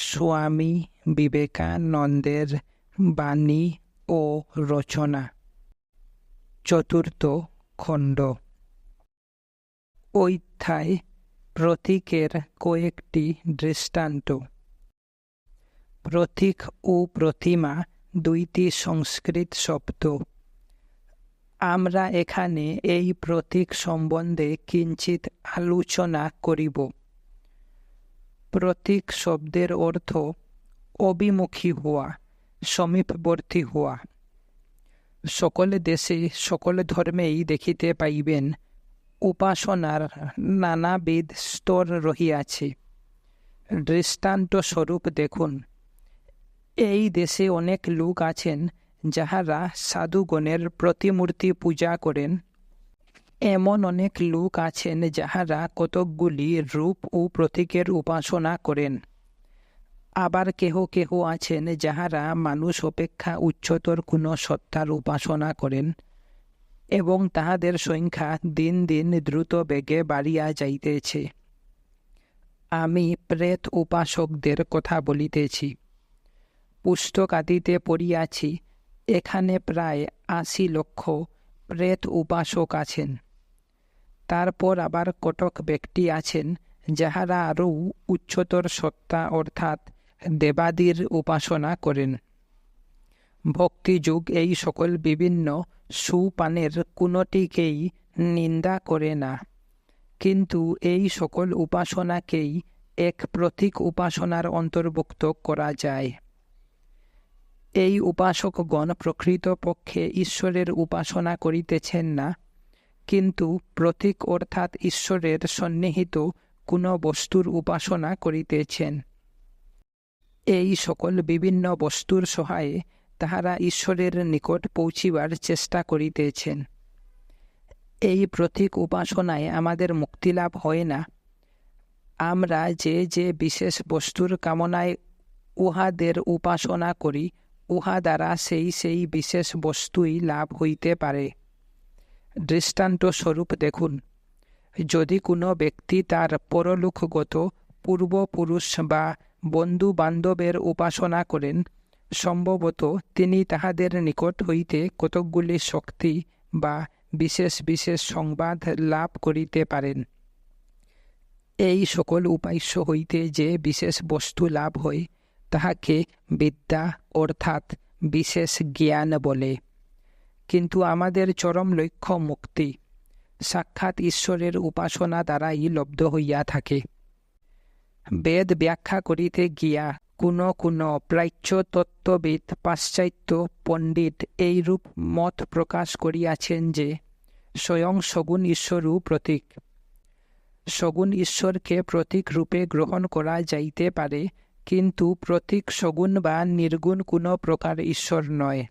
স্বামী বিবেকানন্দের বাণী ও রচনা, চতুর্থ খণ্ড। অধ্যায় প্রতীকের কয়েকটি দৃষ্টান্ত। প্রতীক ও প্রতিমা দুইটি সংস্কৃত শব্দ। আমরা এখানে এই প্রতীক সম্বন্ধে কিঞ্চিৎ আলোচনা করিব। প্রতীক শব্দের অর্থ অভিমুখী হওয়া, সমীপবর্তী হওয়া। সকল দেশে সকল ধর্মেই দেখিতে পাইবেন উপাসনার নানাবিধ স্তর রহিয়াছে। দৃষ্টান্ত স্বরূপ দেখুন, এই দেশে অনেক লোক আছেন যাহারা সাধুগণের প্রতিমূর্তি পূজা করেন। এমন অনেক লোক আছেন যাহারা কতকগুলি রূপ ও প্রতীকের উপাসনা করেন। আবার কেহ কেহ আছেন যাহারা মানুষ অপেক্ষা উচ্চতর কোনো সত্তার উপাসনা করেন এবং তাহাদের সংখ্যা দিন দিন দ্রুত বেগে বাড়িয়া যাইতেছে। আমি প্রেত উপাসকদের কথা বলিতেছি। পুস্তকাদিতে পড়িয়াছি, এখানে প্রায় ৮০ লক্ষ প্রেত উপাসক আছেন। তারপর আবার কতক ব্যক্তি আছেন যাহারা আরও উচ্চতর সত্তা অর্থাৎ দেবাদির উপাসনা করেন। ভক্তিযুগ এই সকল বিভিন্ন সুপানের কোনটিকেই নিন্দা করে না, কিন্তু এই সকল উপাসনাকেই এক প্রতীক উপাসনার অন্তর্ভুক্ত করা যায়। এই উপাসকগণ প্রকৃতপক্ষে ঈশ্বরের উপাসনা করিতেছেন না, কিন্তু প্রতীক অর্থাৎ ঈশ্বরের সন্নিহিত কোনো বস্তুর উপাসনা করিতেছেন। এই সকল বিভিন্ন বস্তুর সহায়ে তাহারা ঈশ্বরের নিকট পৌঁছিবার চেষ্টা করিতেছেন। এই প্রতীক উপাসনায় আমাদের মুক্তিলাভ হয় না। আমরা যে যে বিশেষ বস্তুর কামনায় উহাদের উপাসনা করি, উহা দ্বারা সেই সেই বিশেষ বস্তুই লাভ হইতে পারে। দৃষ্টান্ত স্বরূপ দেখুন, যদি কোনো ব্যক্তি তার পরলোকগত পূর্বপুরুষ বা বন্ধু বান্ধবের উপাসনা করেন, সম্ভবত তিনি তাহাদের নিকট হইতে কতকগুলি শক্তি বা বিশেষ বিশেষ সংবাদ লাভ করিতে পারেন। এই সকল উপাস্য হইতে যে বিশেষ বস্তু লাভ হয়, তাহাকে বিদ্যা অর্থাৎ বিশেষ জ্ঞান বলে। কিন্তু আমাদের চরম লক্ষ্য মুক্তি, সাক্ষাৎ ঈশ্বরের উপাসনা দ্বারাই লব্ধ হইয়া থাকে। বেদ ব্যাখ্যা করিতে গিয়া কোনো প্রাচ্য তত্ত্ববিদ, পাশ্চাত্য পণ্ডিত এইরূপ মত প্রকাশ করিয়াছেন যে স্বয়ং সগুণ ঈশ্বরও প্রতীক। সগুণ ঈশ্বরকে প্রতীক রূপে গ্রহণ করা যাইতে পারে, কিন্তু প্রতীক সগুণ বা নির্গুণ কোনো প্রকার ঈশ্বর নয়।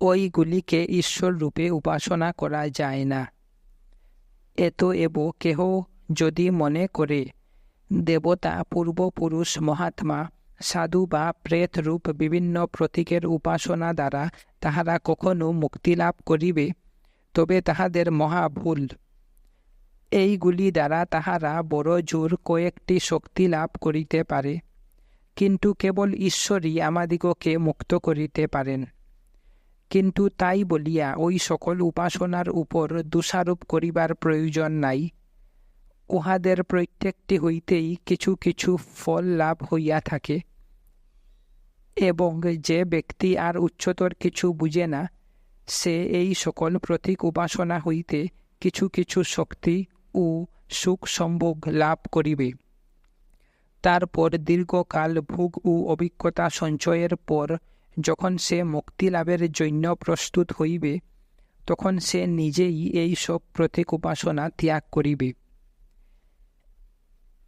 ওইগুলিকে ঈশ্বর রূপে উপাসনা করা যায় না। এব কেহ যদি মনে করে দেবতা, পূর্বপুরুষ, মহাত্মা, সাধু বা প্রেত রূপ বিভিন্ন প্রতীকের উপাসনা দ্বারা তাহারা কখনো মুক্তিলাভ করিবে, তবে তাহাদের মহা ভুল। এইগুলি দ্বারা তাহারা বড় জোর কয়েকটি শক্তি লাভ করিতে পারে, কিন্তু কেবল ঈশ্বরই আমাদিগকে মুক্ত করিতে পারেন। কিন্তু তাই বলিয়া ওই সকল উপাসনার উপর দোষারোপ করিবার প্রয়োজন নাই। উহাদের প্রত্যেকটি হইতেই কিছু কিছু ফল লাভ হইয়া থাকে, এবং যে ব্যক্তি আর উচ্চতর কিছু বুঝে না, সে এই সকল প্রতীক উপাসনা হইতে কিছু কিছু শক্তি ও সুখ সম্ভোগ লাভ করিবে। তারপর দীর্ঘকাল ভোগ ও অভিজ্ঞতা সঞ্চয়ের পর যখন সে মুক্তি লাভের জন্য প্রস্তুত হইবে, তখন সে নিজেই এই সব প্রতীক উপাসনা ত্যাগ করিবে।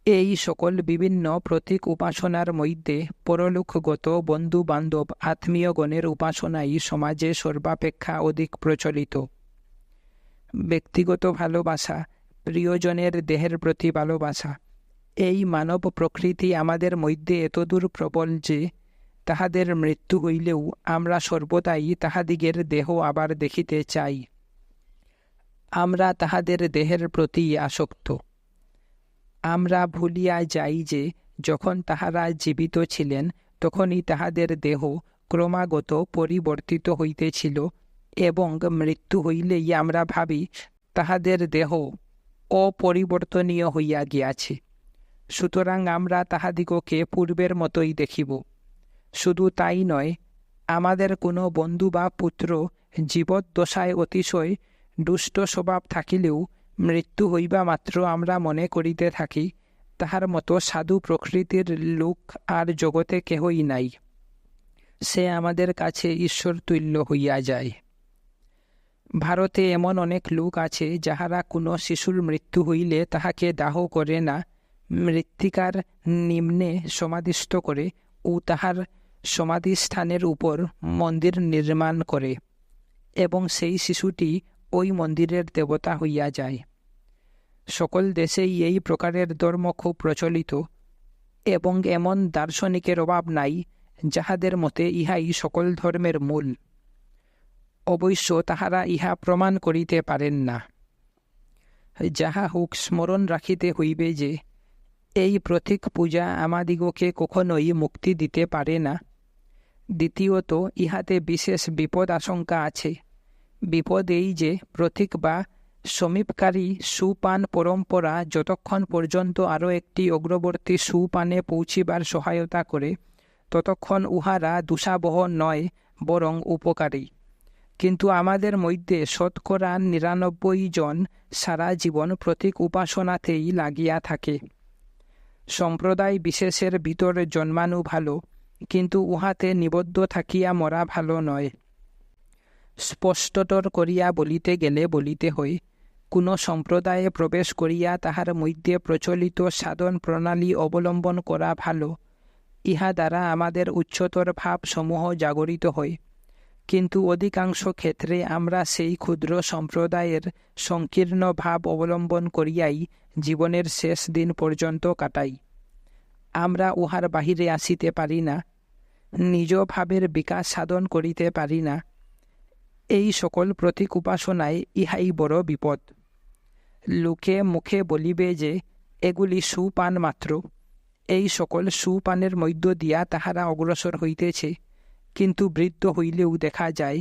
এই সকল বিভিন্ন প্রতীক উপাসনার মধ্যে পরলোকগত বন্ধু বান্ধব আত্মীয়গণের উপাসনাই সমাজে সর্বাপেক্ষা অধিক প্রচলিত। ব্যক্তিগত ভালোবাসা, প্রিয়জনের দেহের প্রতি ভালোবাসা, এই মানব প্রকৃতি আমাদের মধ্যে এতদূর প্রবল যে তাহাদের মৃত্যু হইলেও আমরা সর্বদাই তাহাদিগের দেহ আবার দেখিতে চাই। আমরা তাহাদের দেহের প্রতি আসক্ত। আমরা ভুলিয়া যাই যে যখন তাহারা জীবিত ছিলেন তখনই তাহাদের দেহ ক্রমাগত পরিবর্তিত হইতেছিল, এবং মৃত্যু হইলেই আমরা ভাবি তাহাদের দেহ অপরিবর্তনীয় হইয়া গিয়াছে। সুতরাং আমরা তাহাদিগকে পূর্বের মতোই দেখিব। শুধু তাই নয়, আমাদের কোনো বন্ধু বা পুত্র জীবদ্দশায় অতিশয় দুষ্ট স্বভাব থাকিলেও মৃত্যু হইবা মাত্র আমরা মনে করিতে থাকি, তাহার মতো সাধু প্রকৃতির লোক আর জগতে কেহই নাই। সে আমাদের কাছে ঈশ্বর তুল্য হইয়া যায়। ভারতে এমন অনেক লোক আছে যাহারা কোনো শিশুর মৃত্যু হইলে তাহাকে দাহ করে না, মৃত্তিকার নিম্নে সমাধিস্থ করে ও তাহার সমাধিস্থানের উপর মন্দির নির্মাণ করে, এবং সেই শিশুটি ওই মন্দিরের দেবতা হইয়া যায়। সকল দেশেই এই প্রকারের ধর্ম খুব প্রচলিত, এবং এমন দার্শনিকের অভাব নাই যাহাদের মতে ইহাই সকল ধর্মের মূল। অবশ্য তাহারা ইহা প্রমাণ করিতে পারেন না। যাহা হোক, স্মরণ রাখিতে হইবে যে এই প্রতীক পূজা আমাদিগকে কখনোই মুক্তি দিতে পারে না। দ্বিতীয়ত, ইহাতে বিশেষ বিপদ আশঙ্কা আছে। বিপদ এই যে প্রতীক বা সমীপকারী সুপান পরম্পরা যতক্ষণ পর্যন্ত আরও একটি অগ্রবর্তী সুপানে পৌঁছিবার সহায়তা করে, ততক্ষণ উহারা দোষাবহ নয়, বরং উপকারী। কিন্তু আমাদের মধ্যে 99% জন সারা জীবন প্রতীক উপাসনাতেই লাগিয়া থাকে। সম্প্রদায় বিশেষের ভিতর জন্মানো ভালো, কিন্তু উহাতে নিবদ্ধ থাকিয়া মরা ভালো নয়। স্পষ্টতর করিয়া বলিতে গেলে বলিতে হয়, কোনো সম্প্রদায়ে প্রবেশ করিয়া তাহার মধ্যে প্রচলিত সাধন প্রণালী অবলম্বন করা ভালো। ইহা দ্বারা আমাদের উচ্চতর ভাবসমূহ জাগরিত হয়। কিন্তু অধিকাংশ ক্ষেত্রে আমরা সেই ক্ষুদ্র সম্প্রদায়ের সংকীর্ণ ভাব অবলম্বন করিয়াই জীবনের শেষ দিন পর্যন্ত কাটাই। আমরা উহার বাহিরে আসিতে পারি না, নিজ ভাবের বিকাশ সাধন করিতে পারি না। এই সকল প্রতীক উপাসনায় ইহাই বড় বিপদ। লোকে মুখে বলিবে যে এগুলি সুপান মাত্র। এই সকল সুপানের মধ্য দিয়া তাহারা অগ্রসর হইতেছে, কিন্তু বৃদ্ধ হইলেও দেখা যায়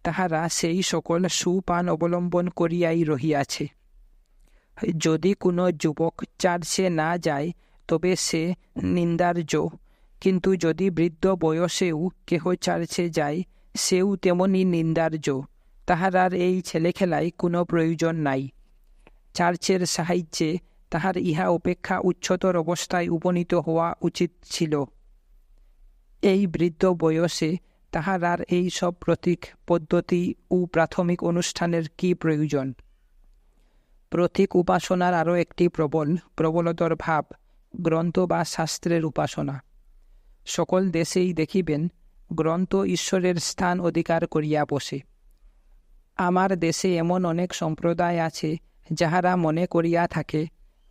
তাহারা সেই সকল সুপান অবলম্বন করিয়াই রহিয়াছে। যদি কোনো যুবক চার্চে না যায় তবে সে নিন্দার্য, কিন্তু যদি বৃদ্ধ বয়সেও কেহ চার্চে যায় সেও তেমনি নিন্দার্য। তাহার এই ছেলেখেলায় কোনো প্রয়োজন নাই। চার্চের সাহায্যে তাহার ইহা অপেক্ষা উচ্চতর অবস্থায় উপনীত হওয়া উচিত ছিল। এই বৃদ্ধ বয়সে তাহার আর এই সব প্রতীক পদ্ধতি ও প্রাথমিক অনুষ্ঠানের কি প্রয়োজন? প্রতীক উপাসনার আরও একটি প্রবলতর ভাব গ্রন্থ বা শাস্ত্রের উপাসনা। সকল দেশেই দেখিবেন গ্রন্থ ঈশ্বরের স্থান অধিকার করিয়া বসে। আমার দেশে এমন অনেক সম্প্রদায় আছে যাহারা মনে করিয়া থাকে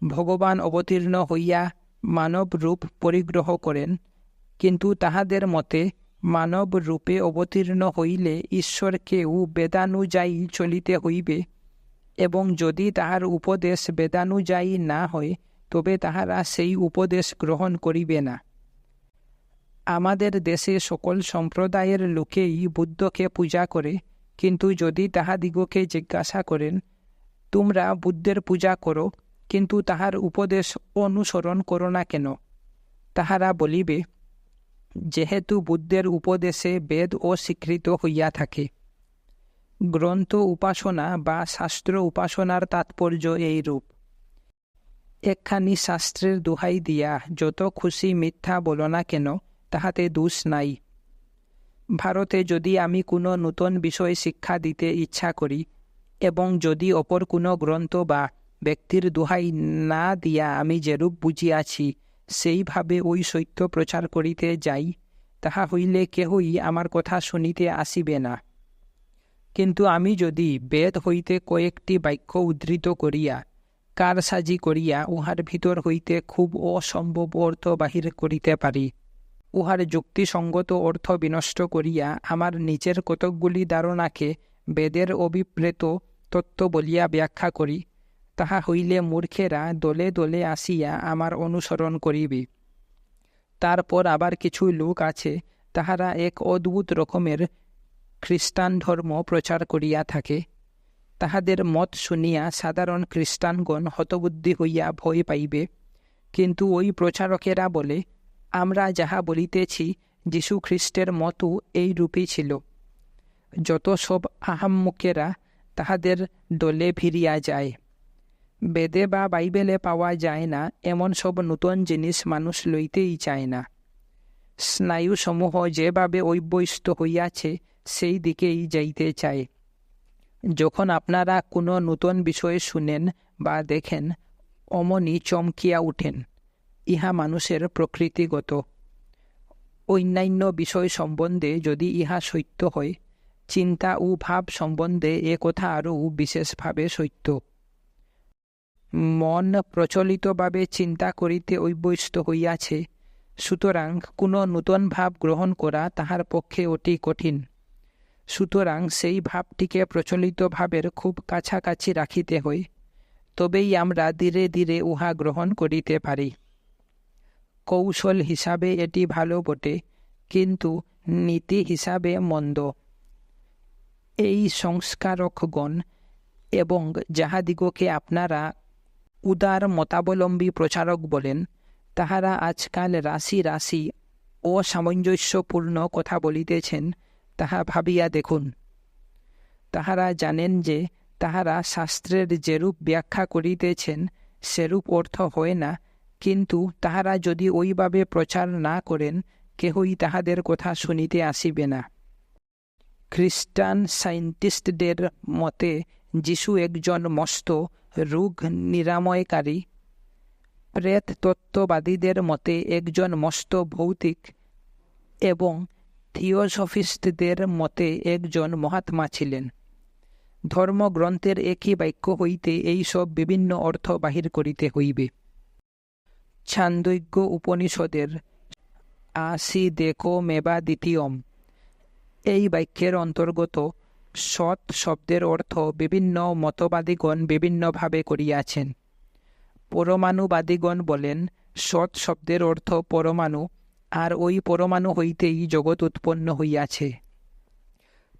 ভগবান অবতীর্ণ হইয়া মানব রূপ পরিগ্রহ করেন, কিন্তু তাহাদের মতে মানব রূপে অবতীর্ণ হইলে ঈশ্বরকেও বেদানুযায়ী চলিতে হইবে, এবং যদি তাহার উপদেশ বেদানুযায়ী না হয় তবে তাহারা সেই উপদেশ গ্রহণ করিবে না। আমাদের দেশে সকল সম্প্রদায়ের লোকেই বুদ্ধকে পূজা করে, কিন্তু যদি তাহাদিগকে জিজ্ঞাসা করেন, তোমরা বুদ্ধের পূজা করো, কিন্তু তাহার উপদেশ অনুসরণ করো না কেন? তাহারা বলিবে, যেহেতু বুদ্ধের উপদেশে বেদ অস্বীকৃত হইয়া থাকে। গ্রন্থ উপাসনা বা শাস্ত্র উপাসনার তাৎপর্য এইরূপ। একখানি শাস্ত্রের দোহাই দিয়া যত খুশি মিথ্যা বলো না কেন, তাহাতে দোষ নাই। ভারতে যদি আমি কোনো নূতন বিষয় শিক্ষা দিতে ইচ্ছা করি, এবং যদি অপর কোনো গ্রন্থ বা ব্যক্তির দোহাই না দিয়া আমি যেরূপ বুঝিয়াছি সেইভাবে ওই সত্য প্রচার করিতে যাই, তাহা হইলে কেহই আমার কথা শুনিতে আসিবে না। কিন্তু আমি যদি বেদ হইতে কয়েকটি বাক্য উদ্ধৃত করিয়া কারসাজি করিয়া উহার ভিতর হইতে খুব অসম্ভব অর্থ বাহির করিতে পারি, উহার যুক্তিসঙ্গত অর্থ বিনষ্ট করিয়া আমার নিজের কতকগুলি ধারণাকে বেদের অভিপ্রেত তত্ত্ব বলিয়া ব্যাখ্যা করি, তাহা হইলে মূর্খেরা দলে দলে আসিয়া আমার অনুসরণ করিবে। তারপর আবার কিছু লোক আছে, তাহারা এক অদ্ভুত রকমের খ্রিস্টান ধর্ম প্রচার করিয়া থাকে। তাহাদের মত শুনিয়া সাধারণ খ্রিস্টানগণ হতবুদ্ধি হইয়া ভয় পাইবে। কিন্তু ওই প্রচারকেরা বলে, আমরা যাহা বলিতেছি যীশু খ্রিস্টের মতও এইরূপই ছিল। যত সব আহাম্মুকেরা তাহাদের দলে ভিড়িয়া যায়। বেদে বা বাইবেলে পাওয়া যায় না এমন সব নূতন জিনিস মানুষ লইতেই চায় না। স্নায়ুসমূহ যেভাবে অভ্যস্ত হইয়াছে সেই দিকেই যাইতে চায়। যখন আপনারা কোনো নূতন বিষয় শুনেন বা দেখেন, অমনি চমকিয়া উঠেন। ইহা মানুষের প্রকৃতিগত। অন্যান্য বিষয় সম্বন্ধে যদি ইহা সত্য হয়, চিন্তা ও ভাব সম্বন্ধে এ কথা আরও বিশেষভাবে সত্য। মন প্রচলিতভাবে চিন্তা করিতে অভ্যস্ত হইয়াছে, সুতরাং কোনো নূতন ভাব গ্রহণ করা তাহার পক্ষে অতি কঠিন। সুতরাং সেই ভাবটিকে প্রচলিত ভাবের খুব কাছাকাছি রাখিতে হয়, তবেই আমরা ধীরে ধীরে উহা গ্রহণ করিতে পারি। কৌশল হিসাবে এটি ভালো বটে, কিন্তু নীতি হিসাবে মন্দ। এই সংস্কারকগণ এবং যাহাদিগকে আপনারা উদার মতাবলম্বী প্রচারক বলেন, তাহারা আজকাল রাশি রাশি অসামঞ্জস্যপূর্ণ কথা বলিতেছেন, তাহা ভাবিয়া দেখুন। তাহারা জানেন যে তাহারা শাস্ত্রের যেরূপ ব্যাখ্যা করিতেছেন সেরূপ অর্থ হয় না, কিন্তু তাহারা যদি ওইভাবে প্রচার না করেন, কেহই তাহাদের কথা শুনিতে আসিবে না। খ্রিস্টান সায়েন্টিস্টদের মতে যীশু একজন মস্ত রোগ নিরাময়কারী, প্রেত তত্ত্ববাদীদের মতে একজন মস্ত ভৌতিক এবং থিওসফিস্টদের মতে একজন মহাত্মা ছিলেন। ধর্মগ্রন্থের একই বাক্য হইতে এই সব বিভিন্ন অর্থ বাহির করিতে হইবে। ছান্দোগ্য উপনিষদের আসি দেখো মেবা দ্বিতীয়ম এই বাক্যের অন্তর্গত সৎ শব্দের অর্থ বিভিন্ন মতবাদীগণ বিভিন্নভাবে করিয়াছেন। পরমাণুবাদীগণ বলেন সৎ শব্দের অর্থ পরমাণু, আর ওই পরমাণু হইতেই জগৎ উৎপন্ন হইয়াছে।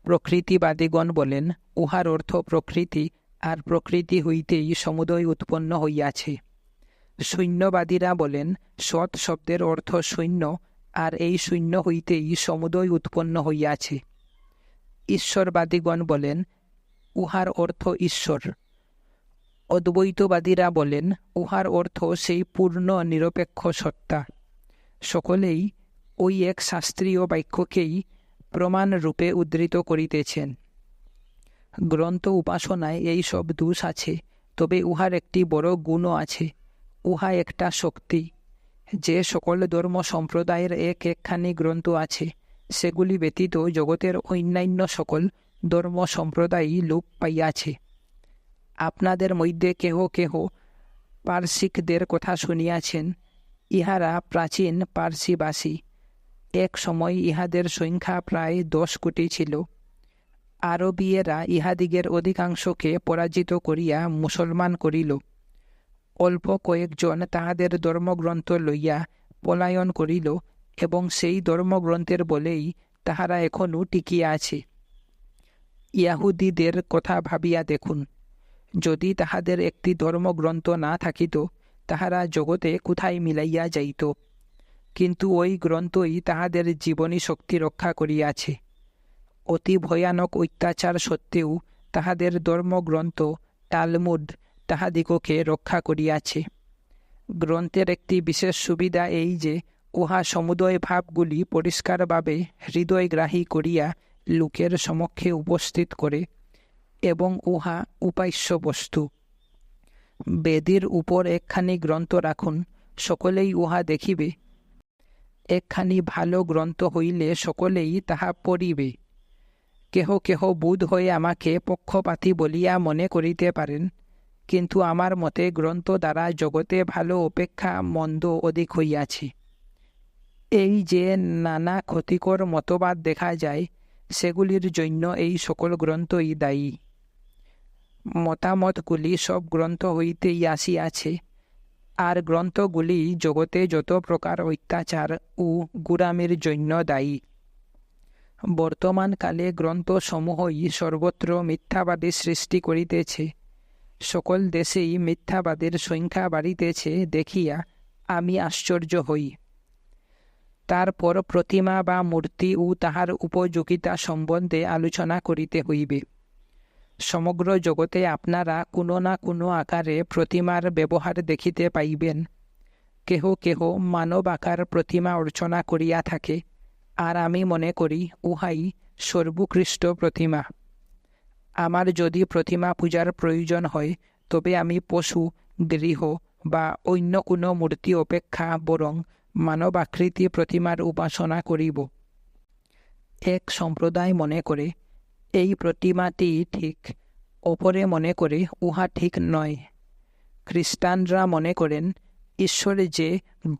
প্রকৃতিবাদীগণ বলেন উহার অর্থ প্রকৃতি, আর প্রকৃতি হইতেই সমুদয় উৎপন্ন হইয়াছে। শূন্যবাদীরা বলেন সৎ শব্দের অর্থ শূন্য, আর এই শূন্য হইতেই সমুদয় উৎপন্ন হইয়াছে। ঈশ্বরবাদীগণ বলেন উহার অর্থ ঈশ্বর। অদ্বৈতবাদীরা বলেন উহার অর্থ সেই পূর্ণ নিরপেক্ষ সত্তা। সকলেই ওই এক শাস্ত্রীয় বাক্যকেই প্রমাণরূপে উদ্ধৃত করিতেছেন। গ্রন্থ উপাসনায় এই সব দোষ আছে, তবে উহার একটি বড় গুণও আছে। উহা একটা শক্তি। যে সকল ধর্ম সম্প্রদায়ের এক একখানি গ্রন্থ আছে, সেগুলি ব্যতীত জগতের অন্যান্য সকল ধর্ম সম্প্রদায়ই লোপ পাইয়াছে। আপনাদের মধ্যে কেহ কেহ পারসিকদের কথা শুনিয়াছেন। ইহারা প্রাচীন পারসিবাসী। এক সময় ইহাদের সংখ্যা প্রায় 10 কোটি ছিল। আরবীয়েরা ইহাদিগের অধিকাংশকে পরাজিত করিয়া মুসলমান করিল। অল্প কয়েকজন তাহাদের ধর্মগ্রন্থ লইয়া পলায়ন করিল, এবং সেই ধর্মগ্রন্থের বলেই তাহারা এখনও টিকিয়া আছে। ইয়াহুদীদের কথা ভাবিয়া দেখুন। যদি তাহাদের একটি ধর্মগ্রন্থ না থাকিত, তাহারা জগতে কোথায় মিলাইয়া যাইত। কিন্তু ওই গ্রন্থই তাহাদের জীবনী শক্তি রক্ষা করিয়াছে। অতি ভয়ানক অত্যাচার সত্ত্বেও তাহাদের ধর্মগ্রন্থ তালমুড তাহাদিগকে রক্ষা করিয়াছে। গ্রন্থের একটি বিশেষ সুবিধা এই যে উহা সমুদয় ভাবগুলি পরিষ্কারভাবে হৃদয়গ্রাহী করিয়া লোকের সমক্ষে উপস্থিত করে, এবং উহা উপাস্য বস্তু। বেদির উপর একখানি গ্রন্থ রাখুন, সকলেই উহা দেখিবে। একখানি ভালো গ্রন্থ হইলে সকলেই তাহা পড়িবে। কেহ কেহ বোধ হয়ে আমাকে পক্ষপাতী বলিয়া মনে করিতে পারেন, কিন্তু আমার মতে গ্রন্থ দ্বারা জগতে ভালো অপেক্ষা মন্দ অধিক হইয়াছে। এই যে নানা ক্ষতিকর মতবাদ দেখা যায়, সেগুলির জন্য এই সকল গ্রন্থই দায়ী। মতামতগুলি সব গ্রন্থ হইতেই আসিয়াছে। আর গ্রন্থগুলি জগতে যত প্রকার অত্যাচার ও গুড়ামির জন্য দায়ী। বর্তমানকালে গ্রন্থসমূহই সর্বত্র মিথ্যাবাদী সৃষ্টি করিতেছে। সকল দেশেই মিথ্যাবাদের সংখ্যা বাড়িতেছে দেখিয়া আমি আশ্চর্য হই। তারপর প্রতিমা বা মূর্তি ও তাহার উপযোগিতা সম্বন্ধে আলোচনা করিতে হইবে। সমগ্র জগতে আপনারা কোনো না কোনো আকারে প্রতিমার ব্যবহার দেখিতে পাইবেন। কেহ কেহ মানব আকার প্রতিমা অর্চনা করিয়া থাকে, আর আমি মনে করি উহাই সর্বোৎকৃষ্ট প্রতিমা। আমার যদি প্রতিমা পূজার প্রয়োজন হয়, তবে আমি পশু, গৃহ বা অন্য কোনো মূর্তি অপেক্ষা বরং মানব আকৃতি প্রতিমার উপাসনা করিব। এক সম্প্রদায় মনে করে এই প্রতিমাটি ঠিক, অপরে মনে করে উহা ঠিক নয়। খ্রিস্টানরা মনে করেন ঈশ্বর যে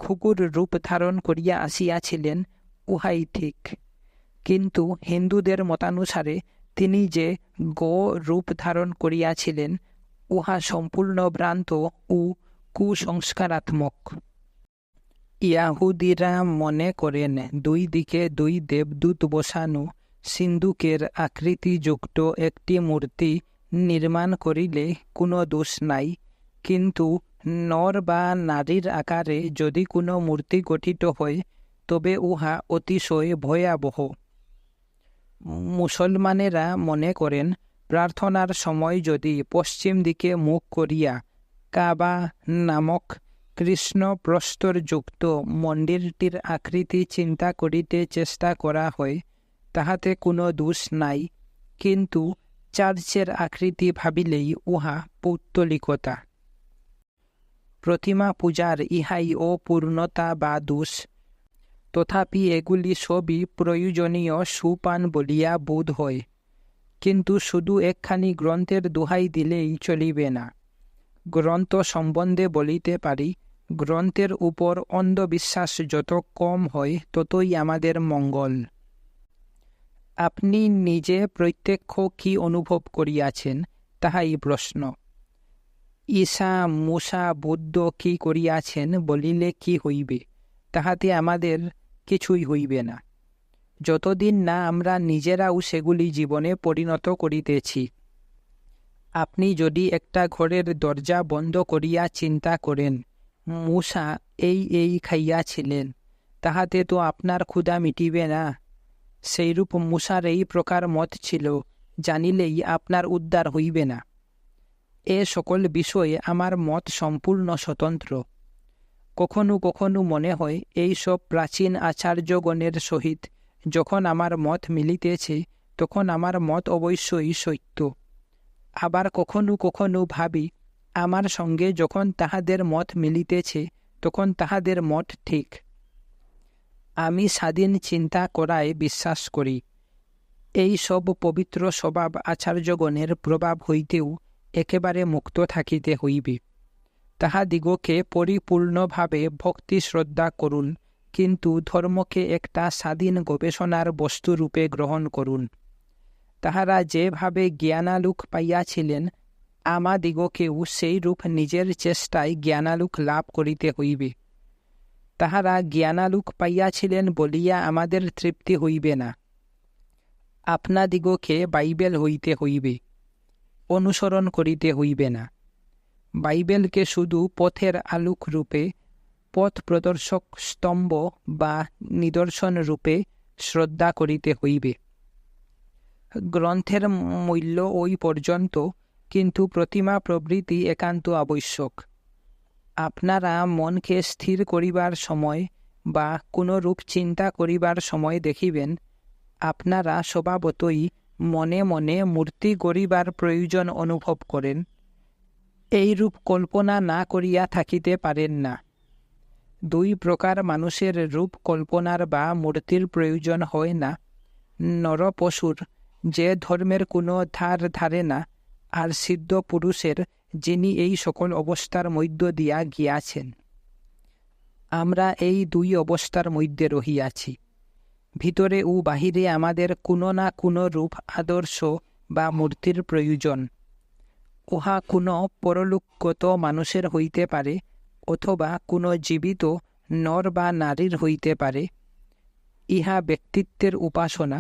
ঘুঘুর রূপ ধারণ করিয়া আসিয়াছিলেন উহাই ঠিক, কিন্তু হিন্দুদের মতানুসারে তিনি যে গো রূপ ধারণ করিয়াছিলেন উহা সম্পূর্ণ ভ্রান্ত ও কুসংস্কারাত্মক। ইয়াহুদিরা মনে করেন দুই দিকে দুই দেবদূত বসানো সিন্দুকের আকৃতিযুক্ত একটি মূর্তি নির্মাণ করিলে কোনো দোষ নাই, কিন্তু নর বা নারীর আকারে যদি কোনো মূর্তি গঠিত হয় তবে উহা অতিশয় ভয়াবহ। মুসলমানেরা মনে করেন প্রার্থনার সময় যদি পশ্চিম দিকে মুখ করিয়া কাবা নামক কৃষ্ণ প্রস্তরযুক্ত মন্দিরটির আকৃতি চিন্তা করিতে চেষ্টা করা হয় তাহাতে কোনো দোষ নাই, কিন্তু চার্চের আকৃতি ভাবিলেই উহা পৌত্তলিকতা। প্রতিমা পূজার ইহাই অপূর্ণতা বা দোষ। তথাপি এগুলি সবই প্রয়োজনীয় সোপান বলিয়া বোধ হয়। কিন্তু শুধু একখানি গ্রন্থের দোহাই দিলেই চলিবে না। গ্রন্থ সম্বন্ধে বলিতে পারি, গ্রন্থের উপর অন্ধবিশ্বাস যত কম হয় ততই আমাদের মঙ্গল। আপনি নিজে প্রত্যক্ষ কি অনুভব করিয়াছেন তাহাই প্রশ্ন। ঈশা, মূসা, বুদ্ধ কি করিয়াছেন বলিলে কি হইবে? তাহাতে আমাদের কিছুই হইবে না, যতদিন না আমরা নিজেরাও সেগুলি জীবনে পরিণত করিতেছি। আপনি যদি একটা ঘরের দরজা বন্ধ করিয়া চিন্তা করেন মূসা এই খাইয়াছিলেন, তাহাতে তো আপনার ক্ষুধা মিটিবে না। সেইরূপ মূসার এই প্রকার মত ছিল জানিলেই আপনার উদ্ধার হইবে না। এ সকল বিষয়ে আমার মত সম্পূর্ণ স্বতন্ত্র। কখনো কখনো মনে হয় এই সব প্রাচীন আচার্যগণের সহিত যখন আমার মত মিলিতেছে তখন আমার মত অবশ্যই সত্য। আবার কখনো কখনো ভাবি আমার সঙ্গে যখন তাহাদের মত মিলিতেছে তখন তাহাদের মত ঠিক। আমি স্বাধীন চিন্তা করায় বিশ্বাস করি। এই সব পবিত্র স্বভাব আচার্যগণের প্রভাব হইতেও একেবারে মুক্ত থাকিতে হইবে। তাহাদিগকে পরিপূর্ণভাবে ভক্তি শ্রদ্ধা করুন, কিন্তু ধর্মকে একটা স্বাধীন গবেষণার বস্তুরূপে গ্রহণ করুন। তাহারা যেভাবে জ্ঞানালোক পাইয়াছিলেন আমাদিগকেও সেই রূপ নিজের চেষ্টায় জ্ঞানালোক লাভ করিতে হইবে। তাহারা জ্ঞানালোক পাইয়াছিলেন বলিয়া আমাদের তৃপ্তি হইবে না। আপনাদিগকে বাইবেল হইতে হইবে, অনুসরণ করিতে হইবে না। বাইবেলকে শুধু পথের আলোক রূপে, পথ প্রদর্শক স্তম্ভ বা নিদর্শন রূপে শ্রদ্ধা করিতে হইবে। গ্রন্থের মূল্য ওই পর্যন্ত, কিন্তু প্রতিমা প্রভৃতি একান্ত আবশ্যক। আপনারা মনকে স্থির করিবার সময় বা কোনো রূপ চিন্তা করিবার সময় দেখিবেন আপনারা স্বভাবতই মনে মনে মূর্তি গড়িবার প্রয়োজন অনুভব করেন। এই রূপ কল্পনা না করিয়া থাকিতে পারেন না। দুই প্রকার মানুষের রূপ কল্পনার বা মূর্তির প্রয়োজন হয় না। নরপশুর, যে ধর্মের কোনো ধার ধারে না, আর সিদ্ধ পুরুষের, যিনি এই সকল অবস্থার মধ্য দিয়া গিয়াছেন। আমরা এই দুই অবস্থার মধ্যে রহিয়াছি। ভিতরে ও বাহিরে আমাদের কোনো না কোনো রূপ, আদর্শ বা মূর্তির প্রয়োজন। উহা কোনো পরলোকগত মানুষের হইতে পারে, অথবা কোনো জীবিত নর বা নারীর হইতে পারে। ইহা ব্যক্তিত্বের উপাসনা,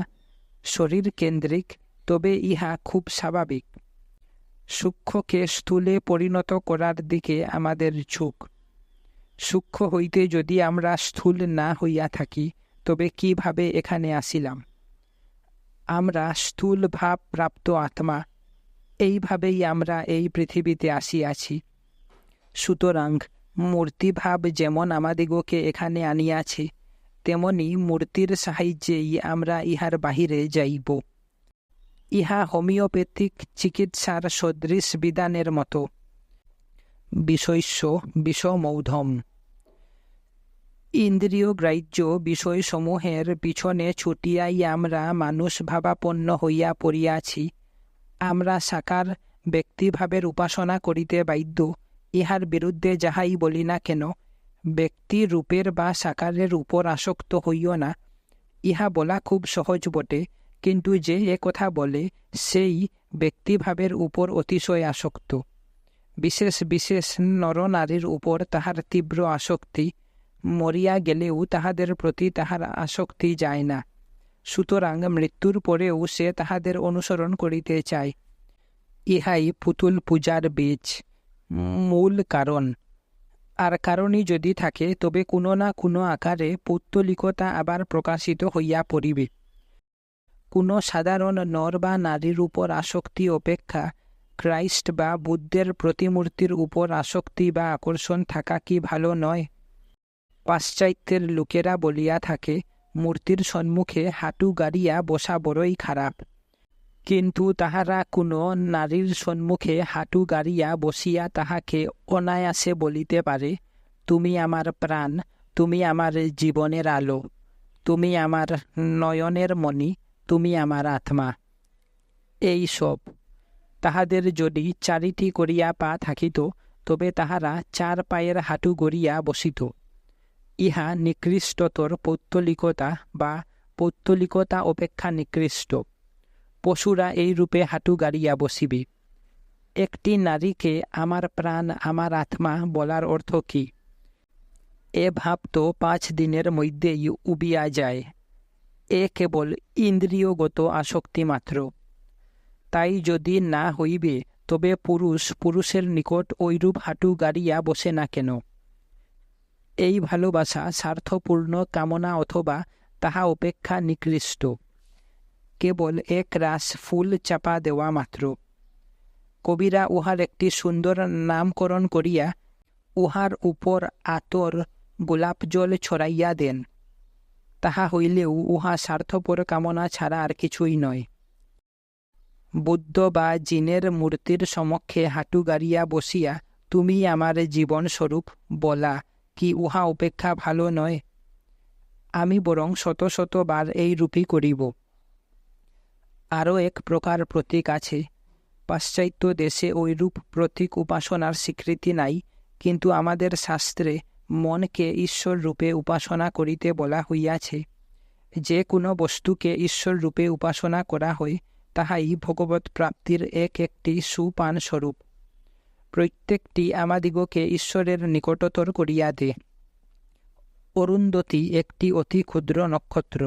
শরীর কেন্দ্রিক, তবে ইহা খুব স্বাভাবিক। সূক্ষ্মকে স্থূলে পরিণত করার দিকে আমাদের ঝোঁক। সূক্ষ্ম হইতে যদি আমরা স্থূল না হইয়া থাকি, তবে কিভাবে এখানে আসিলাম? আমরা স্থূল ভাব প্রাপ্ত আত্মা, এইভাবেই আমরা এই পৃথিবীতে আসিয়াছি। সুতরাং মূর্তিভাব যেমন আমাদিগকে এখানে আনিয়াছে, তেমনি মূর্তির সাহায্যেই আমরা ইহার বাহিরে যাইব। ইহা হোমিওপ্যাথিক চিকিৎসার সদৃশ বিধানের মতো। বিষয়স্য বিষমৌধম। ইন্দ্রিয় গ্রাহ্য বিষয়সমূহের পিছনে ছুটিয়াই আমরা মানুষ ভাবাপন্ন হইয়া পড়িয়াছি। আমরা সাকার ব্যক্তিভাবের উপাসনা করিতে বাধ্য। ইহার বিরুদ্ধে যাহাই বলি না কেন, ব্যক্তি রূপের বা সাকারের উপর আসক্ত হইও না, ইহা বলা খুব সহজ বটে, কিন্তু যে কথা বলে সেই ব্যক্তিভাবের উপর অতিশয় আসক্ত। বিশেষ বিশেষ নরনারীর উপর তাহার তীব্র আসক্তি, মরিয়া গেলেও তাহাদের প্রতি তাহার আসক্তি যায় না। সুতরাং মৃত্যুর পরেও সে তাহাদের অনুসরণ করিতে চায়। ইহাই পুতুল পূজার বীজ, মূল কারণ। আর কারণই যদি থাকে, তবে কোনো না কোনো আকারে পৌত্তলিকতা আবার প্রকাশিত হইয়া পড়িবে। কোনো সাধারণ নর বা নারীর উপর আসক্তি অপেক্ষা খ্রাইস্ট বা বুদ্ধের প্রতিমূর্তির উপর আসক্তি বা আকর্ষণ থাকা কি ভালো নয়? পাশ্চাত্যের লোকেরা বলিয়া থাকে, মূর্তির সম্মুখে হাঁটু গাড়িয়া বসা বড়ই খারাপ। কিন্তু তাহারা কোনো নারীর সম্মুখে হাঁটু গাড়িয়া বসিয়া তাহাকে অনায়াসে বলিতে পারে, তুমি আমার প্রাণ, তুমি আমার জীবনের আলো, তুমি আমার নয়নের মণি, তুমি আমার আত্মা। এই সব। তাহাদের যদি 4টি করিয়া পা থাকিত, তবে তাহারা 4 পায়ের হাঁটু গড়িয়া বসিত। ইহা নিকৃষ্টতর পৌত্তলিকতা বা পৌত্তলিকতা অপেক্ষা নিকৃষ্ট। পশুরা এই রূপে হাঁটু গাড়িয়া বসিবে। একটি নারীকে আমার প্রাণ, আমার আত্মা বলার অর্থ কি? এ ভাব তো 5 দিনের মধ্যেই উবিয়া যায়। এ কেবল ইন্দ্রিয়গত আসক্তি মাত্র। তাই যদি না হইবে, তবে পুরুষের নিকট ঐরূপ হাঁটু গাড়িয়া বসে না কেন? এই ভালোবাসা স্বার্থপূর্ণ কামনা অথবা তাহা অপেক্ষা নিকৃষ্ট। কেবল এক রাস ফুল চাপা দেওয়া মাত্র। কবিরা উহার একটি সুন্দর নামকরণ করিয়া উহার উপর আতর গোলাপ জল ছড়াইয়া দেন। তাহা হইলেও উহা স্বার্থপর কামনা ছাড়া আর কিছুই নয়। বুদ্ধ বা জিনের মূর্তির সমক্ষে হাঁটু গাড়িয়া বসিয়া তুমি আমার জীবন স্বরূপ বলা কি উহা অপেক্ষা ভালো নয়? আমি বরং শত শতবার এই রূপই করিব। আরও এক প্রকার প্রতীক আছে। পাশ্চাত্য দেশে ঐরূপ প্রতীক উপাসনার স্বীকৃতি নাই, কিন্তু আমাদের শাস্ত্রে মনকে ঈশ্বর রূপে উপাসনা করিতে বলা হইয়াছে। যে কোনো বস্তুকে ঈশ্বর রূপে উপাসনা করা হয়, তাহাই ভগবৎ প্রাপ্তির একটি সুপান স্বরূপ। প্রত্যেকটি আমাদিগকে ঈশ্বরের নিকটতর করিয়া দেয়। অরুন্ধতী একটি অতি ক্ষুদ্র নক্ষত্র।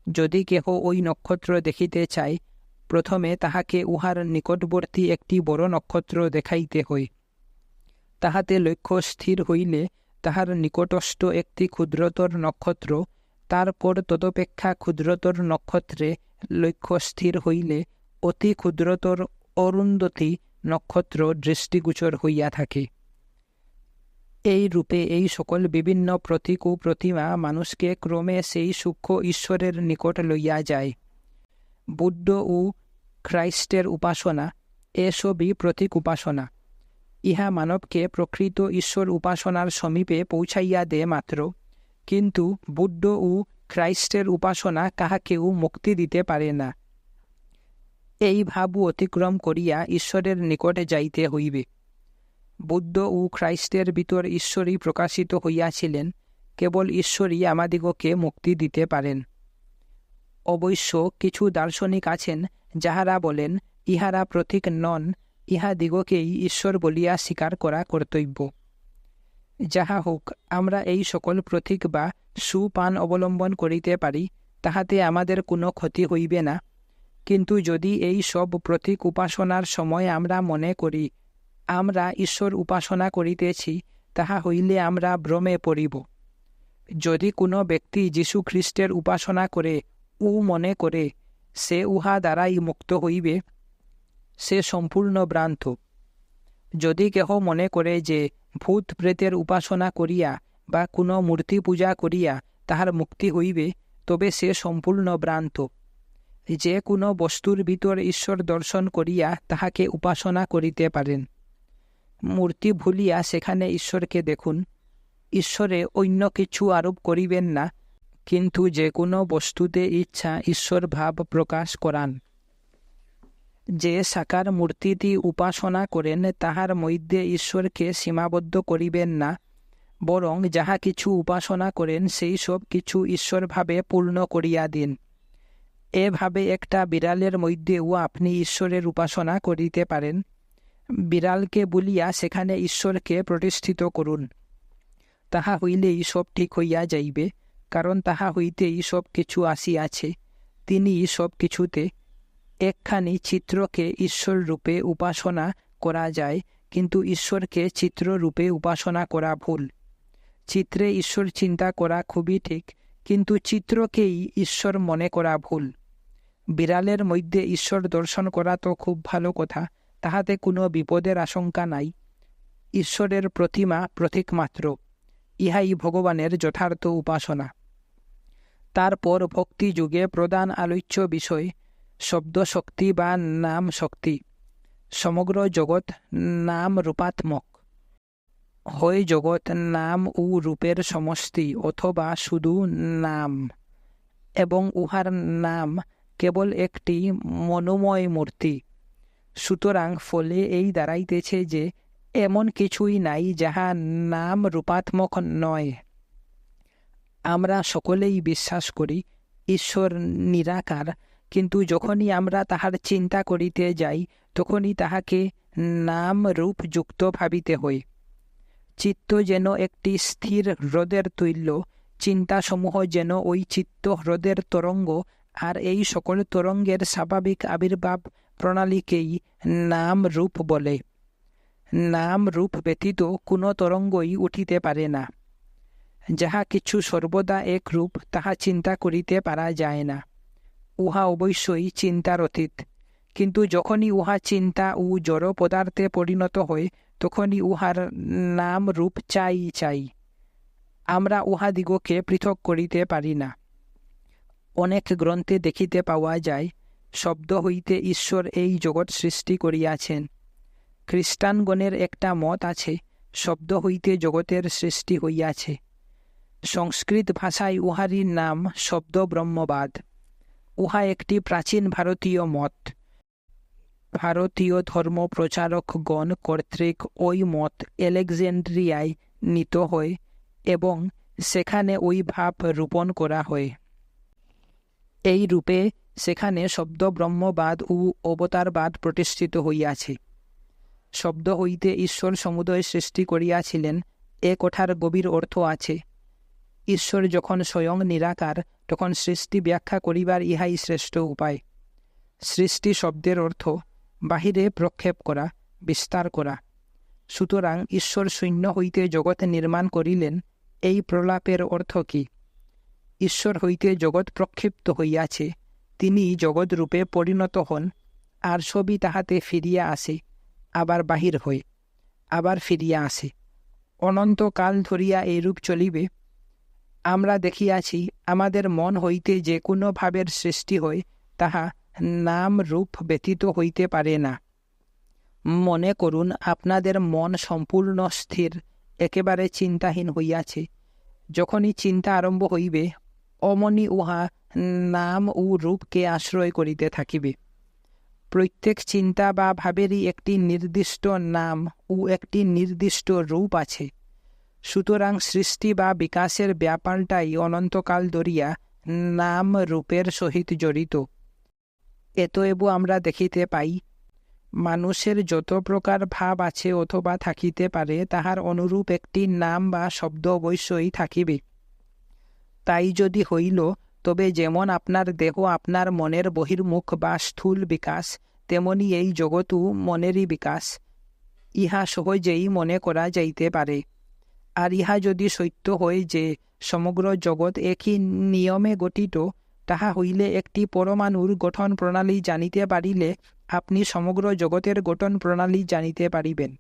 যদি কেহ ওই নক্ষত্র দেখিতে চায়, প্রথমে তাহাকে উহার নিকটবর্তী একটি বড় নক্ষত্র দেখাইতে হয়। তাহাতে লক্ষ্য স্থির হইলে তাহার নিকটস্থ একটি ক্ষুদ্রতর নক্ষত্র, তারপর তদপেক্ষা ক্ষুদ্রতর নক্ষত্রে লক্ষ্য স্থির হইলে অতি ক্ষুদ্রতর অরুন্ধতী নক্ষত্র দৃষ্টিগোচর হইয়া থাকে। এই রূপে এই সকল বিভিন্ন প্রতীক ও প্রতিমা মানুষকে ক্রমে সেই সূক্ষ্ম ঈশ্বরের নিকট লইয়া যায়। বুদ্ধ ও খ্রাইস্টের উপাসনা এসবই প্রতীক উপাসনা। ইহা মানবকে প্রকৃত ঈশ্বর উপাসনার সমীপে পৌঁছাইয়া দেয় মাত্র, কিন্তু বুদ্ধ ও খ্রাইস্টের উপাসনা কাহাকেও মুক্তি দিতে পারে না। এই ভাব অতিক্রম করিয়া ঈশ্বরের নিকটে যাইতে হইবে। বুদ্ধ ও খ্রাইস্টের ভিতর ঈশ্বরই প্রকাশিত হইয়াছিলেন, কেবল ঈশ্বরই আমাদিগকে মুক্তি দিতে পারেন। অবশ্য কিছু দার্শনিক আছেন, যাহারা বলেন ইহারা প্রতীক নন, ইহাদিগকেই ঈশ্বর বলিয়া স্বীকার করা কর্তব্য। যাহা হোক, আমরা এই সকল প্রতীক বা সুপান অবলম্বন করিতে পারি, তাহাতে আমাদের কোনো ক্ষতি হইবে না। কিন্তু যদি এই সব প্রতীক উপাসনার সময় আমরা মনে করি আমরা ঈশ্বর উপাসনা করিতেছি, তাহা হইলে আমরা ভ্রমে পড়িব। যদি কোনো ব্যক্তি যীশু খ্রিস্টের উপাসনা করে মনে করে সে উহা দ্বারাই মুক্ত হইবে, সে সম্পূর্ণ ভ্রান্ত। যদি কেহ মনে করে যে ভূত প্রেতের উপাসনা করিয়া বা কোনো মূর্তি পূজা করিয়া তাহার মুক্তি হইবে, তবে সে সম্পূর্ণ ভ্রান্ত। যে কোনো বস্তুর ভিতর ঈশ্বর দর্শন করিয়া তাহাকে উপাসনা করিতে পারেন। মূর্তি ভুলিয়া সেখানে ঈশ্বরকে দেখুন। ঈশ্বরে অন্য কিছু আরোপ করিবেন না, কিন্তু যে কোনো বস্তুতে ইচ্ছা ঈশ্বর ভাব প্রকাশ করান। যে সাকার মূর্তিটি উপাসনা করেন তাহার মধ্যে ঈশ্বরকে সীমাবদ্ধ করিবেন না, বরং যাহা কিছু উপাসনা করেন সেই সব কিছু ঈশ্বরভাবে পূর্ণ করিয়া দিন। এভাবে একটা বিড়ালের মধ্যেও আপনি ঈশ্বরের উপাসনা করিতে পারেন। বিড়ালকে বলিয়া সেখানে ঈশ্বরকে প্রতিষ্ঠিত করুন। তাহা হইলেই সব ঠিক হইয়া যাইবে, কারণ তাহা হইতেই সব কিছু আসিয়াছে। তিনি সব কিছুতে। একখানি চিত্রকে ঈশ্বর রূপে উপাসনা করা যায়, কিন্তু ঈশ্বরকে চিত্ররূপে উপাসনা করা ভুল। চিত্রে ঈশ্বর চিন্তা করা খুবই ঠিক, কিন্তু চিত্রকেই ঈশ্বর মনে করা ভুল। বিড়ালের মধ্যে ঈশ্বর দর্শন করা তো খুব ভালো কথা, তাহাতে কোনো বিপদের আশঙ্কা নাই। ঈশ্বরের প্রতিমা প্রতীক মাত্র, ইহাই ভগবানের যথার্থ উপাসনা। তারপর ভক্তি যুগে প্রধান আলোচ্য বিষয় শব্দ শক্তি বা নাম শক্তি। সমগ্র জগৎ নাম রূপাত্মক। হয় জগৎ নাম ও রূপের সমষ্টি অথবা শুধু নাম, এবং উহার নাম কেবল একটি মনোময় মূর্তি। সুতরাং ফলে এই দাঁড়াইতেছে যে এমন কিছুই নাই যাহা নাম রূপাত্মক নয়। আমরা সকলেই বিশ্বাস করি ঈশ্বর নিরাকার, কিন্তু যখনই আমরা তাহার চিন্তা করিতে যাই তখনই তাহাকে নাম রূপ যুক্ত ভাবিতে হয়। চিত্ত যেন একটি স্থির হ্রদের তুল্য, চিন্তাসমূহ যেন ওই চিত্ত হ্রদের তরঙ্গ, আর এই সকল তরঙ্গের স্বাভাবিক আবির্ভাব প্রণালীকেই নাম রূপ বলে। নাম রূপ ব্যতীত কোনো তরঙ্গই উঠিতে পারে না। যাহা কিছু সর্বদা এক রূপ, তাহা চিন্তা করিতে পারা যায় না। উহা অবশ্যই চিন্তার অতীত, কিন্তু যখনই উহা চিন্তা ও জড় পদার্থে পরিণত হয় তখনই উহার নাম রূপ চাই চাই। আমরা উহাদিগকে পৃথক করিতে পারি না। অনেক গ্রন্থে দেখিতে পাওয়া যায় শব্দ হইতে ঈশ্বর এই জগৎ সৃষ্টি করিয়াছেন। খ্রিস্টানগণের একটা মত আছে শব্দ হইতে জগতের সৃষ্টি হইয়াছে। সংস্কৃত ভাষায় উহারই নাম শব্দ ব্রহ্মবাদ। উহা একটি প্রাচীন ভারতীয় মত। ভারতীয় ধর্ম প্রচারকগণ কর্তৃক ওই মত আলেকজান্দ্রিয়ায় নীত হয় এবং সেখানে ওই ভাব রোপণ করা হয়। এই রূপে সেখানে শব্দ ব্রহ্মবাদ ও অবতারবাদ প্রতিষ্ঠিত হইয়াছে। শব্দ হইতে ঈশ্বর সমুদয় সৃষ্টি করিয়াছিলেন, এ কথার গভীর অর্থ আছে। ঈশ্বর যখন স্বয়ং নিরাকার, তখন সৃষ্টি ব্যাখ্যা করিবার ইহাই শ্রেষ্ঠ উপায়। সৃষ্টি শব্দের অর্থ বাহিরে প্রক্ষেপ করা, বিস্তার করা। সুতরাং ঈশ্বর শূন্য হইতে জগৎ নির্মাণ করিলেন, এই প্রলাপের অর্থ কি? ঈশ্বর হইতে জগৎ প্রক্ষিপ্ত হইয়াছে, তিনি জগৎ রূপে পরিণত হন, আর সবই তাহাতে ফিরিয়া আসে, আবার বাহির হয়, আবার ফিরিয়া আসে। অনন্তকাল ধরিয়া এই রূপ চলিবে। আমরা দেখিয়াছি আমাদের মন হইতে যে কোনো ভাবের সৃষ্টি হয়, তাহা নাম রূপ ব্যতীত হইতে পারে না। মনে করুন আপনাদের মন সম্পূর্ণ স্থির, একেবারে চিন্তাহীন হইয়াছে। যখনই চিন্তা আরম্ভ হইবে, অমনি উহা নাম ও রূপকে আশ্রয় করিতে থাকিবে। প্রত্যেক চিন্তা বা ভাবেরই একটি নির্দিষ্ট নাম ও একটি নির্দিষ্ট রূপ আছে। সুতরাং সৃষ্টি বা বিকাশের ব্যাপারটাই অনন্তকাল ধরিয়া নাম রূপের সহিত জড়িত। এতএব আমরা দেখিতে পাই মানুষের যত প্রকার ভাব আছে অথবা থাকিতে পারে, তাহার অনুরূপ একটি নাম বা শব্দ অবশ্যই থাকিবে। তাই যদি হইল, তবে যেমন আপনার দেহ আপনার মনের বহির্মুখ বা স্থূল বিকাশ, তেমনি এই জগৎও মনেরই বিকাশ। ইহা সহজেই মনে করা যাইতে পারে। আর ইহা যদি সত্য হয় যে সমগ্র জগৎ একই নিয়মে গঠিত, তাহা হইলে একটি পরমাণুর গঠন প্রণালী জানিতে পারিলে আপনি সমগ্র জগতের গঠন প্রণালী জানিতে পারিবেন।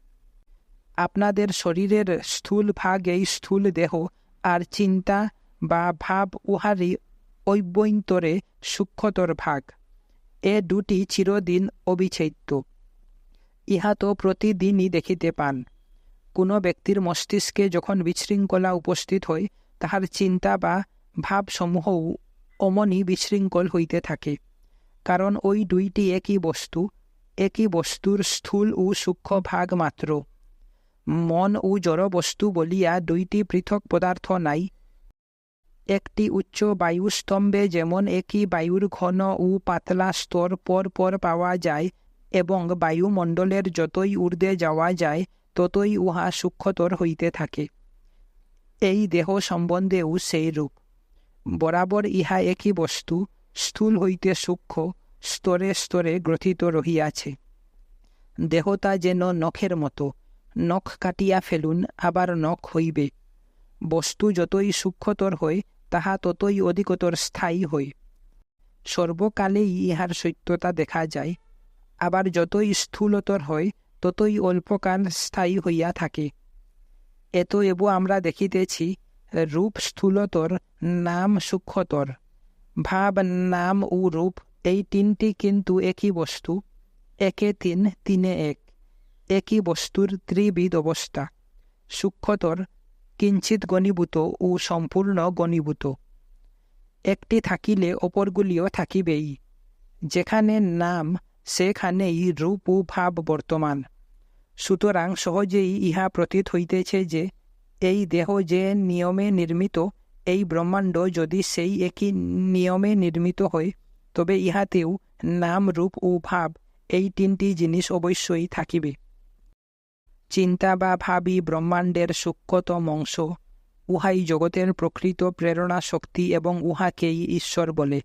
আপনাদের শরীরের স্থূল ভাগ এই স্থূল দেহ, আর চিন্তা বা ভাব উহারই অভ্যন্তরে সূক্ষ্মতর ভাগ। এ দুটি চিরদিন অবিচ্ছেদ্য। ইহা তো প্রতিদিনই দেখিতে পান। কোনো ব্যক্তির মস্তিষ্কে যখন বিশৃঙ্খলা উপস্থিত হয়, তাহার চিন্তা বা ভাবসমূহও অমনি বিশৃঙ্খল হইতে থাকে। কারণ ওই দুইটি একই বস্তুর স্থূল ও সূক্ষ্ম ভাগ মাত্র। মন ও জড় বস্তু বলিয়া দুইটি পৃথক পদার্থ নাই। একটি উচ্চ বায়ুস্তম্ভে যেমন একই বায়ুর ঘন ও পাতলা স্তর পর পর পাওয়া যায়, এবং বায়ুমণ্ডলের যতই ঊর্ধ্বে যাওয়া যায় ততই উহা সূক্ষ্মতর হইতে থাকে, এই দেহ সম্বন্ধেও সেই রূপ। বরাবর ইহা একই বস্তু, স্থূল হইতে সূক্ষ্ম, স্তরে স্তরে গ্রথিত রহিয়াছে। দেহতা যেন নখের মতো, নখ কাটিয়া ফেলুন, আবার নখ হইবে। বস্তু যতই সূক্ষ্মতর হয়, তাহা ততই অধিকতর স্থায়ী হয়। সর্বকালেই ইহার সত্যতা দেখা যায়। আবার যতই স্থূলতর হয়, ততই অল্পকাল স্থায়ী হইয়া থাকে। এতএব আমরা দেখিতেছি, রূপ স্থূলতর, নাম সূক্ষ্মতর। ভাব, নাম ও রূপ এই তিনটি কিন্তু একই বস্তু। একে তিন, তিনে এক। একই বস্তুর ত্রিবিধ অবস্থা, সূক্ষ্মতর, কিঞ্চিৎ গণীভূত ও সম্পূর্ণ গণীভূত। একটি থাকিলে অপরগুলিও থাকিবেই। যেখানে নাম, সেখানেই রূপ ও ভাব বর্তমান। সুতরাং সহজেই ইহা প্রতীত হইতেছে যে এই দেহ যে নিয়মে নির্মিত, এই ব্রহ্মাণ্ড যদি সেই একই নিয়মে নির্মিত হয়, তবে ইহাতেও নাম, রূপ ও ভাব এই তিনটি জিনিস অবশ্যই থাকিবে। চিন্তা বা ভাবই ব্রহ্মাণ্ডের সূক্ষ্মতম অংশ। উহাই জগতের প্রকৃত প্রেরণা শক্তি এবং উহাকেই ঈশ্বর বলে।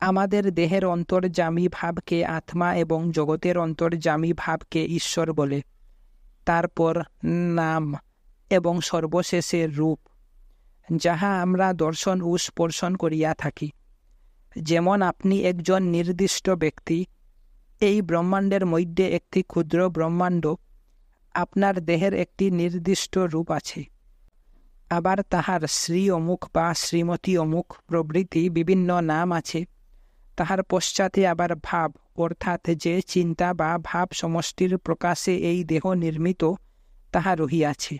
আমাদের দেহের অন্তর্যামী ভাবকে আত্মা এবং জগতের অন্তর্যামী ভাবকে ঈশ্বর বলে। তারপর নাম এবং সর্বশেষে রূপ, যাহা আমরা দর্শন ও স্পর্শন করিয়া থাকি। যেমন আপনি একজন নির্দিষ্ট ব্যক্তি, এই ব্রহ্মাণ্ডের মধ্যে একটি ক্ষুদ্র ব্রহ্মাণ্ড, আপনার দেহের একটি নির্দিষ্ট রূপ আছে। আবার তাহার শ্রী অমুক বা শ্রীমতী অমুক প্রভৃতি বিভিন্ন নাম আছে। তাহার পশ্চাতে আবার ভাব, অর্থাৎ যে চিন্তা বা ভাব সমষ্টির প্রকাশে এই দেহ নির্মিত, তাহা রহিয়াছে।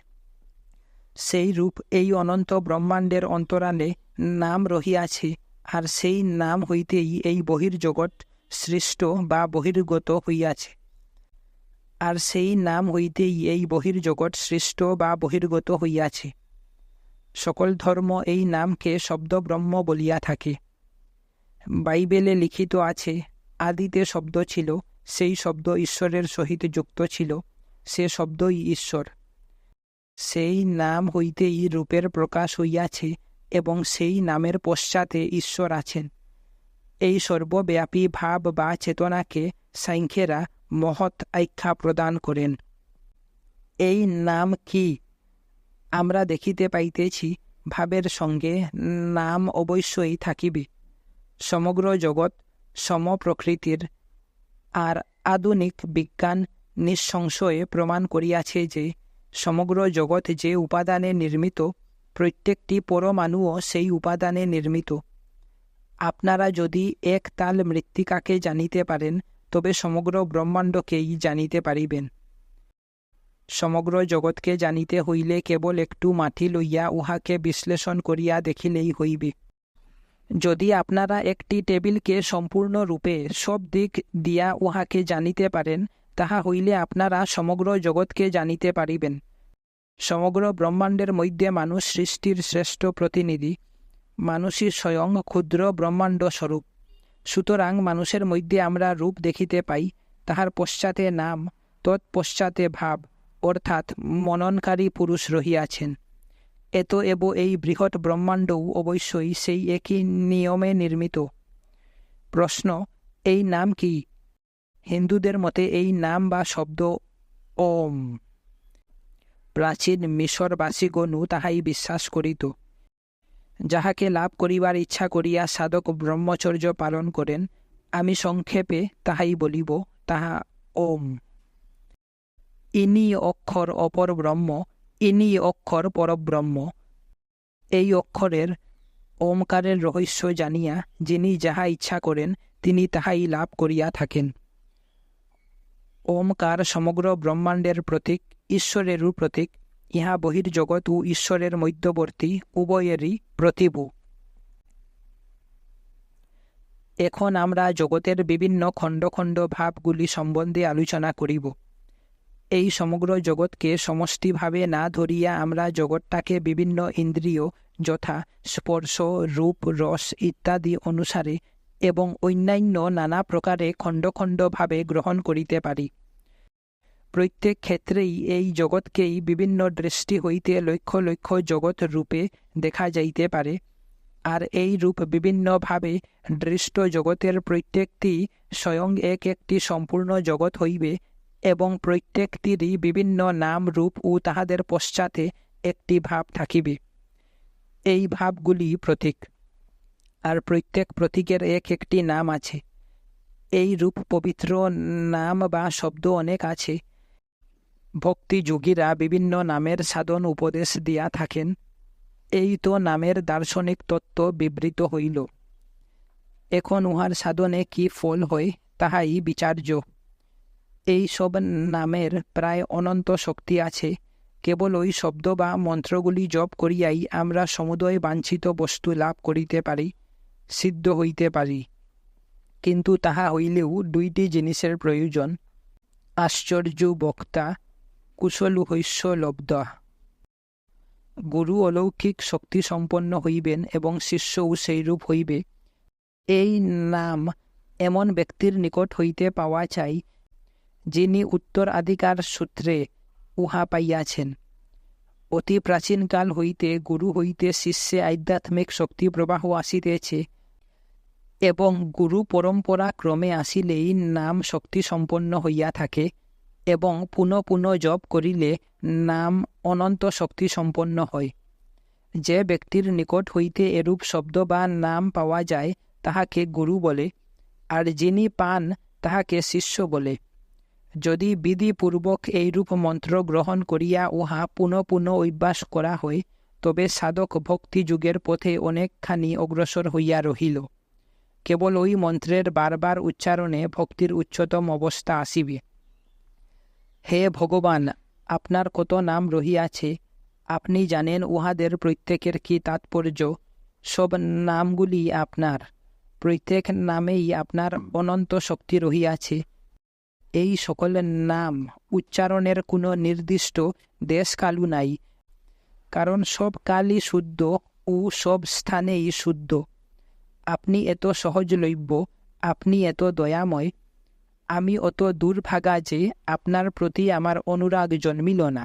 সেই রূপ এই অনন্ত ব্রহ্মাণ্ডের অন্তরালে নাম রহিয়াছে, আর সেই নাম হইতেই এই বহির্জগৎ সৃষ্ট বা বহির্গত হইয়াছে। আর সেই নাম হইতেই এই বহির্জগৎ সৃষ্ট বা বহির্গত হইয়াছে। সকল ধর্ম এই নামকে শব্দ ব্রহ্ম বলিয়া থাকে। বাইবেলে লিখিত আছে, আদিতে শব্দ ছিল, সেই শব্দ ঈশ্বরের সহিত যুক্ত ছিল, সে শব্দই ঈশ্বর। সেই নাম হইতেই রূপের প্রকাশ হইয়াছে, এবং সেই নামের পশ্চাতে ঈশ্বর আছেন। এই সর্বব্যাপী ভাব বা চেতনাকে সাংখ্যেরা মহৎ আখ্যা প্রদান করেন। এই নাম কি? আমরা দেখিতে পাইতেছি, ভাবের সঙ্গে নাম অবশ্যই থাকিবে। সমগ্র জগৎ সমপ্রকৃতির, আর আধুনিক বিজ্ঞান নিঃসংশয়ে প্রমাণ করিয়াছে যে সমগ্র জগৎ যে উপাদানে নির্মিত, প্রত্যেকটি পরমাণুও সেই উপাদানে নির্মিত। আপনারা যদি এক তাল মৃত্তিকাকে জানিতে পারেন, তবে সমগ্র ব্রহ্মাণ্ডকেই জানিতে পারিবেন। সমগ্র জগৎকে জানিতে হইলে কেবল একটু মাটি লইয়া উহাকে বিশ্লেষণ করিয়া দেখিলেই হইবে। যদি আপনারা একটি টেবিলকে সম্পূর্ণরূপে সব দিক দিয়া উহাকে জানিতে পারেন, তাহা হইলে আপনারা সমগ্র জগৎকে জানিতে পারিবেন। সমগ্র ব্রহ্মাণ্ডের মধ্যে মানুষ সৃষ্টির শ্রেষ্ঠ প্রতিনিধি। মানুষই স্বয়ং ক্ষুদ্র ব্রহ্মাণ্ড স্বরূপ। সুতরাং মানুষের মধ্যে আমরা রূপ দেখিতে পাই, তাহার পশ্চাতে নাম, তৎপশ্চাতে ভাব, অর্থাৎ মননকারী পুরুষ রহিয়াছেন। এব এই বৃহৎ ব্রহ্মাণ্ডও অবশ্যই সেই একই নিয়মে নির্মিত। প্রশ্ন, এই নাম কি? হিন্দুদের মতে এই নাম বা শব্দ ওম। প্রাচীন মিশরবাসীগণও তাহাই বিশ্বাস করিত। যাহাকে লাভ করিবার ইচ্ছা করিয়া সাধক ব্রহ্মচর্য পালন করেন, আমি সংক্ষেপে তাহাই বলিব, তাহা ওম। ইনি অক্ষর অপর ব্রহ্ম, ইনি অক্ষর পরব্রহ্ম। এই অক্ষরের ওমকারের রহস্য জানিয়া যিনি যাহা ইচ্ছা করেন তিনি তাহাই লাভ করিয়া থাকেন। ওমকার সমগ্র ব্রহ্মাণ্ডের প্রতীক, ঈশ্বরেরও প্রতীক। ইহা বহির্জগৎ ও ঈশ্বরের মধ্যবর্তী উভয়েরই প্রতিভূ। এখন আমরা জগতের বিভিন্ন খণ্ড খণ্ড ভাবগুলি সম্বন্ধে আলোচনা করিব। এই সমগ্র জগৎকে সমষ্টিভাবে না ধরিয়া আমরা জগৎটাকে বিভিন্ন ইন্দ্রিয় যথা স্পর্শ, রূপ, রস ইত্যাদি অনুসারে এবং অন্যান্য নানা প্রকারে খণ্ড খণ্ডভাবে গ্রহণ করিতে পারি। প্রত্যেক ক্ষেত্রেই এই জগৎকেই বিভিন্ন দৃষ্টি হইতে লক্ষ লক্ষ জগৎ রূপে দেখা যাইতে পারে, আর এই রূপ বিভিন্নভাবে দৃষ্ট জগতের প্রত্যেকটি স্বয়ং এক একটি সম্পূর্ণ জগৎ হইবে এবং প্রত্যেকটিরই বিভিন্ন নাম রূপ ও তাহাদের পশ্চাতে একটি ভাব থাকিবে। এই ভাবগুলি প্রতীক, আর প্রত্যেক প্রতীকের এক একটি নাম আছে। এই রূপ পবিত্র নাম বা শব্দ অনেক আছে। ভক্তিযোগীরা বিভিন্ন নামের সাধন উপদেশ দিয়া থাকেন। এই তো নামের দার্শনিক তত্ত্ব বিবৃত হইল। এখন উহার সাধনে কি ফল হয় তাহাই বিচার্য। এই সব নামের প্রায় অনন্ত শক্তি আছে। কেবল ওই শব্দ বা মন্ত্রগুলি জপ করিয়াই আমরা সমুদয় বাঞ্ছিত বস্তু লাভ করিতে পারি, সিদ্ধ হইতে পারি। কিন্তু তাহা হইলেও দুইটি জিনিসের প্রয়োজন: আশ্চর্য বক্তা, কুশল হৈস্য লব্ধ। গুরু অলৌকিক শক্তি সম্পন্ন হইবেন এবং শিষ্যও সেইরূপ হইবে। এই নাম এমন ব্যক্তির নিকট হইতে পাওয়া চাই যিনি উত্তরাধিকার সূত্রে উহা পাইয়াছেন। অতি প্রাচীনকাল হইতে গুরু হইতে শিষ্যে আধ্যাত্মিক শক্তি প্রবাহ আসিতেছে এবং গুরু পরম্পরা ক্রমে আসিলেই নাম শক্তি সম্পন্ন হইয়া থাকে এবং পুনঃ পুনঃ জপ করিলে নাম অনন্ত শক্তি সম্পন্ন হয়। যে ব্যক্তির নিকট হইতে এরূপ শব্দ বা নাম পাওয়া যায় তাহাকে গুরু বলে, আর যিনি পান তাহাকে শিষ্য বলে। যদি বিধিপূর্বক এইরূপ মন্ত্র গ্রহণ করিয়া উহা পুনঃ পুনঃ অভ্যাস করা হয়, তবে সাধক ভক্তিযুগের পথে অনেকখানি অগ্রসর হইয়া রহিল। কেবল ওই মন্ত্রের বারবার উচ্চারণে ভক্তির উচ্চতম অবস্থা আসিবে। হে ভগবান, আপনার কত নাম রহিয়াছে, আপনি জানেন উহাদের প্রত্যেকের কি তাৎপর্য। সব নামগুলি আপনার, প্রত্যেক নামেই আপনার অনন্ত শক্তি রহিয়াছে। এই সকল নাম উচ্চারণের কোনো নির্দিষ্ট দেশকালও নাই, কারণ সব কালই শুদ্ধ ও সব স্থানেই শুদ্ধ। আপনি এত সহজলভ্য, আপনি এত দয়াময়। আমি অত দুর্ভাগা যে আপনার প্রতি আমার অনুরাগ জন্মিল না।